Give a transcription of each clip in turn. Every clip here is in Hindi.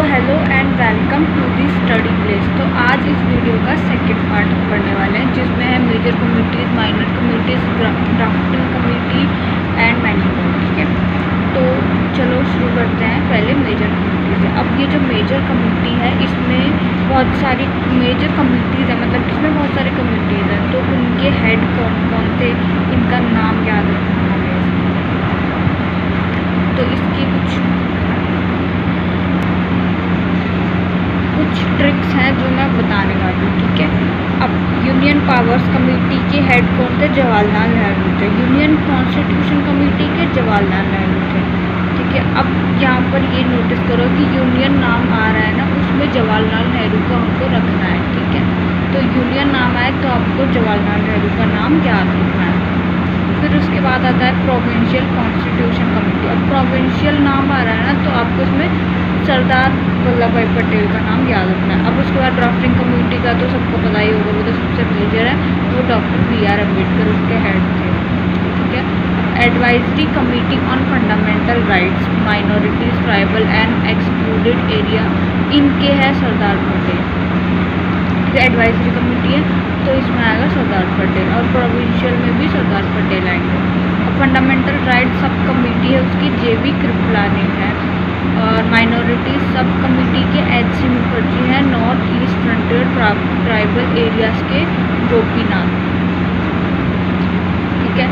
Hello and welcome to the study place. तो आज इस वीडियो का सेकंड पार्ट पढ़ने वाले हैं, जिसमें है major communities, minor communities, drafting community and many more. ठीक है, तो चलो शुरू करते हैं पहले मेजर कम्युनिटी से। अब ये जो मेजर कम्युनिटी है, इसमें बहुत सारी मेजर कम्युनिटीज़ हैं, मतलब इसमें बहुत सारी कम्युनिटीज़ हैं। तो उनके हेड कौन कौन थे, इनका नाम याद रखना हमें। तो इसकी कुछ ट्रिक्स हैं जो मैं बताने वाली हूँ। ठीक है, अब यूनियन पावर्स कमेटी के हेड कौन थे? जवाहरलाल नेहरू थे। यूनियन कॉन्स्टिट्यूशन कमेटी के जवाहरलाल नेहरू थे। ठीक है, अब यहाँ पर ये नोटिस करो कि यूनियन नाम आ रहा है ना, उसमें जवाहरलाल नेहरू को हमको रखना है। ठीक है, तो यूनियन नाम आए तो आपको जवाहरलाल नेहरू का नाम याद रखना है। फिर उसके बाद आता है प्रोविंशियल कॉन्स्टिट्यूशन कमेटी। अब प्रोविंशियल नाम आ रहा है ना, तो आपको इसमें सरदार वल्लभ भाई पटेल का नाम याद रखना है। अब उसके बाद ड्राफ्टिंग कमेटी का तो सबको पता ही होगा, वो तो सबसे मेजर है, वो डॉक्टर B.R. अम्बेडकर उसके हेड थे। ठीक है, advisory committee on fundamental rights, minorities, tribal and excluded area, इनके है सरदार पटेल। ठीक है, एडवाइजरी कमेटी है तो इसमें आएगा सरदार पटेल, और प्रोविंशियल में भी सरदार पटेल आएंगे। और फंडामेंटल राइट्स सब कमेटी है उसकी J.B. कृपलानी है, और माइनॉरिटीज़ सब कमेटी के H.C. मुखर्जी हैं। North east frontier tribal areas के गोपीनाथ। ठीक है,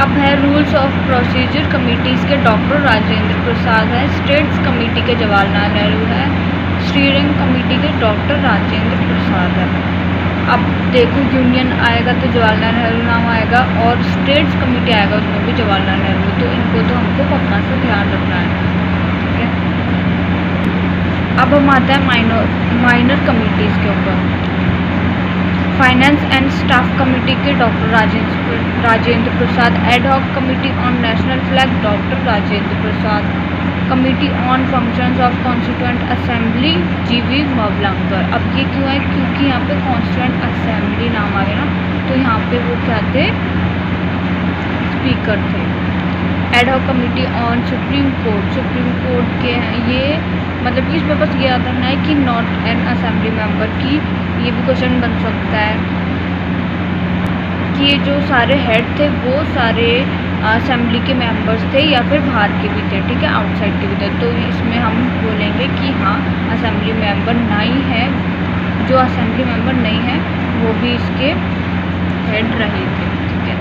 अब है रूल्स ऑफ प्रोसीजर कमेटीज़ के डॉक्टर राजेंद्र प्रसाद है। स्टेट्स कमेटी के जवाहरलाल नेहरू है। स्टीयरिंग कमेटी के डॉक्टर राजेंद्र प्रसाद है। अब देखो, यूनियन आएगा तो जवाहरलाल नेहरू नाम आएगा, और स्टेट्स कमेटी आएगा उसमें भी जवाहरलाल नेहरू, तो इनको तो हमको पक्का से ध्यान रखना है। ठीक है, अब हम आते हैं माइनर कमेटीज़ के ऊपर। फाइनेंस एंड स्टाफ कमेटी के doctor Rajendra Prasad. Ad hoc committee on national flag doctor Rajendra Prasad. Committee on functions of constituent assembly G.V. मवलंकर। अब ये क्यों है? क्योंकि यहाँ पे कॉन्स्टिट्यूएंट असेंबली नाम आ गया ना, तो यहाँ पे वो क्या थे? स्पीकर थे। Ad hoc committee on supreme court के हैं ये, मतलब कि इसमें बस ये याद रखना है कि नॉट एन असेंबली मेंबर की, ये भी क्वेश्चन बन सकता है कि ये जो सारे हेड थे वो सारे असेंबली के मेंबर्स थे या फिर बाहर के भी थे। ठीक है, आउटसाइड के भी थे, तो इसमें हम बोलेंगे कि हाँ असेंबली मेंबर नहीं है, जो असेंबली मेंबर नहीं है वो भी इसके हेड रहे थे। ठीक है,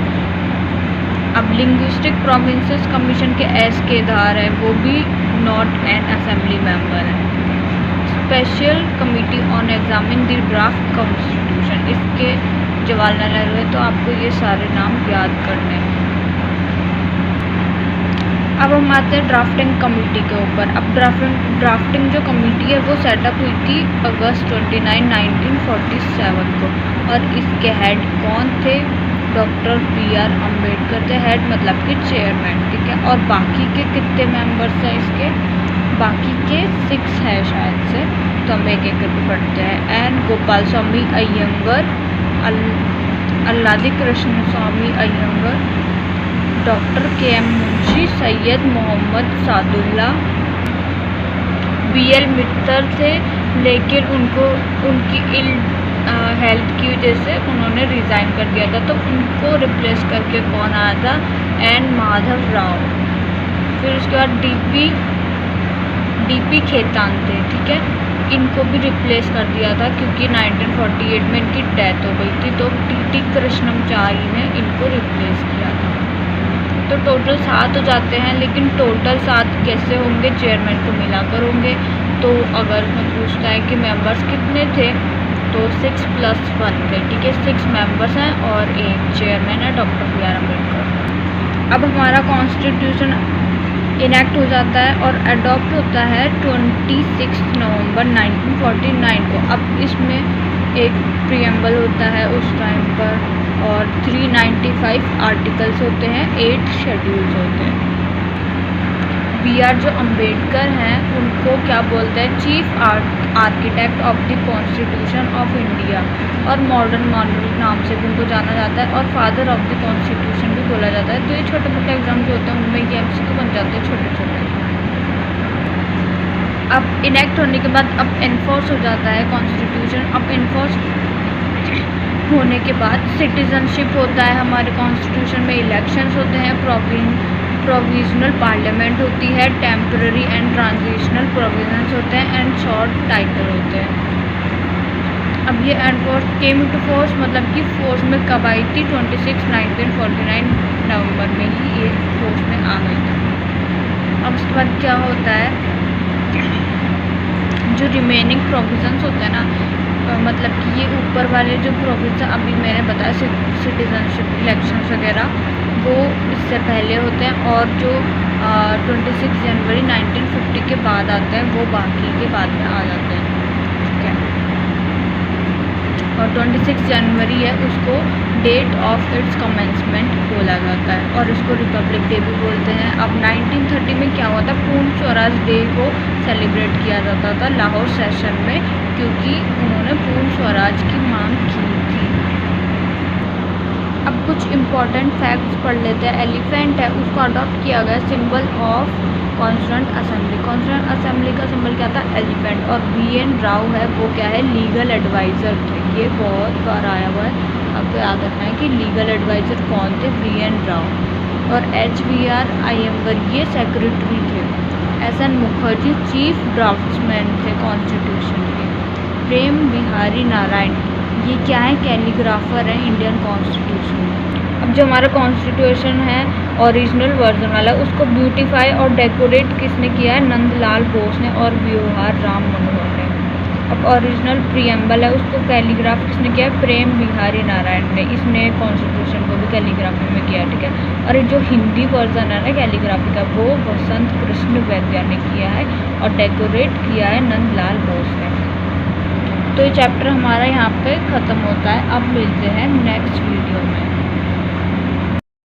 अब लिंग्विस्टिक प्रोविंसेस कमीशन के एस केदार है, वो भी नॉट एन असेंबली मेंबर है। Special committee on examine the draft constitution, इसके जवाहरलाल नेहरू है, तो आपको ये सारे नाम याद करने हैं। अब हम आते हैं ड्राफ्टिंग कमेटी के ऊपर। अब ड्राफ्टिंग जो कमेटी है वो सेटअप हुई थी अगस्त 29, 1947 को, और इसके हेड कौन थे? Doctor B.R. अम्बेडकर थे। हेड मतलब कि चेयरमैन। ठीक है, और बाकी के कितने मेंबर्स हैं इसके? बाकी के 6 है शायद से, तो हम एक एक करके पढ़ते हैं। N Gopal Swami Ayyangar, Alladi Krishna Swami Ayyangar, doctor K.M. Munshi, Syed Mohammad Saadulla. B.L. Mittal थे, लेकिन उनकी हेल्थ की वजह से उन्होंने रिज़ाइन कर दिया था, तो उनको रिप्लेस करके कौन आया था? N. माधव राव। फिर उसके बाद D.P. खेतान थे। ठीक है, इनको भी रिप्लेस कर दिया था क्योंकि 1948 में इनकी डेथ हो गई थी, तो T.T. कृष्णमचारी ने इनको रिप्लेस किया था। तो टोटल 7 हो जाते हैं, लेकिन टोटल 7 कैसे होंगे? चेयरमैन को मिलाकर होंगे। तो अगर मैं पूछता है कि मेंबर्स कितने थे, तो 6 + 1 थे। ठीक है, 6 मेंबर्स हैं और एक चेयरमैन है डॉक्टर B.R. अम्बेडकर। अब हमारा कॉन्स्टिट्यूशन इनैक्ट हो जाता है और अडॉप्ट होता है 26 नवंबर 1949 को। अब इसमें एक प्रीएम्बल होता है उस टाइम पर, और 395 आर्टिकल्स होते हैं, 8 शेड्यूल्स होते हैं। B.R. जो अम्बेडकर हैं उनको क्या बोलते हैं? Chief architect of the constitution of India, और मॉडर्न मॉन्यूल नाम से भी उनको जाना जाता है, और फादर ऑफ द कॉन्स्टिट्यूशन भी बोला जाता है। तो ये छोटे मोटे एग्जाम जो होते हैं उनमें ये MCQ बन जाते हैं छोटे छोटे। अब इनेक्ट होने के बाद अब एनफोर्स हो जाता है कॉन्स्टिट्यूशन। अब एनफोर्स होने के बाद सिटीजनशिप होता है हमारे कॉन्स्टिट्यूशन में, इलेक्शंस होते हैं, प्रोविजनल पार्लियामेंट होती है, टेम्पररी एंड ट्रांजिशनल प्रोविजंस होते हैं एंड शॉर्ट टाइटल होते हैं। अब ये एनफोर्स केम टू फोर्स मतलब कि फोर्स में कब आई थी? 26/1949 नवंबर में ही ये फोर्स में आ गई थी। अब उसके बाद क्या होता है, जो रिमेनिंग प्रोविजंस होते हैं ना, मतलब कि ये ऊपर वाले जो प्रोविजन अभी मैंने बताया सिटीजनशिप, इलेक्शंस वगैरह, वो इससे पहले होते हैं, और जो 26 जनवरी 1950 के बाद आते हैं वो बाकी के बाद में आ जाते हैं, ठीक है। और 26 जनवरी है उसको डेट ऑफ इट्स कमेंसमेंट बोला जाता है, और इसको रिपब्लिक डे भी बोलते हैं। अब 1930 में क्या हुआ था, पूर्ण स्वराज डे को सेलिब्रेट किया जाता था लाहौर सेशन में, क्योंकि उन्होंने पूर्ण स्वराज की मांग की थी। अब कुछ इम्पॉर्टेंट फैक्ट्स पढ़ लेते हैं। एलिफेंट है उसको अडॉप्ट किया गया symbol of constituent assembly. Constituent assembly का सिंबल क्या था? एलिफेंट। और VN राव है वो क्या है? लीगल एडवाइज़र थे। ये बहुत बार आया हुआ है, आपको याद रखना है कि लीगल एडवाइज़र कौन थे? VN राव। और HVR अय्यर ये सेक्रेटरी थे। SN मुखर्जी चीफ ड्राफ्ट्समैन थे कॉन्स्टिट्यूशन के। प्रेम बिहारी नारायण ये क्या है? कैलीग्राफर है इंडियन कॉन्स्टिट्यूशन। अब जो हमारा कॉन्स्टिट्यूशन है ओरिजिनल वर्जन वाला, उसको ब्यूटीफाई और डेकोरेट किसने किया है? नंदलाल बोस ने और व्योहार राम मनोहर ने। अब ओरिजिनल प्रियम्बल है उसको कैलीग्राफ किसने किया है? प्रेम बिहारी नारायण ने। इसने कॉन्स्टिट्यूशन को भी कैलीग्राफी में किया, ठीक है। और ये जो हिंदी वर्जन है ना कैलीग्राफी का, वो वसंत कृष्ण वैद्या ने किया है और डेकोरेट किया है नंदलाल बोस ने। तो ये चैप्टर हमारा यहाँ पे ख़त्म होता है। अब मिलते हैं नेक्स्ट वीडियो में।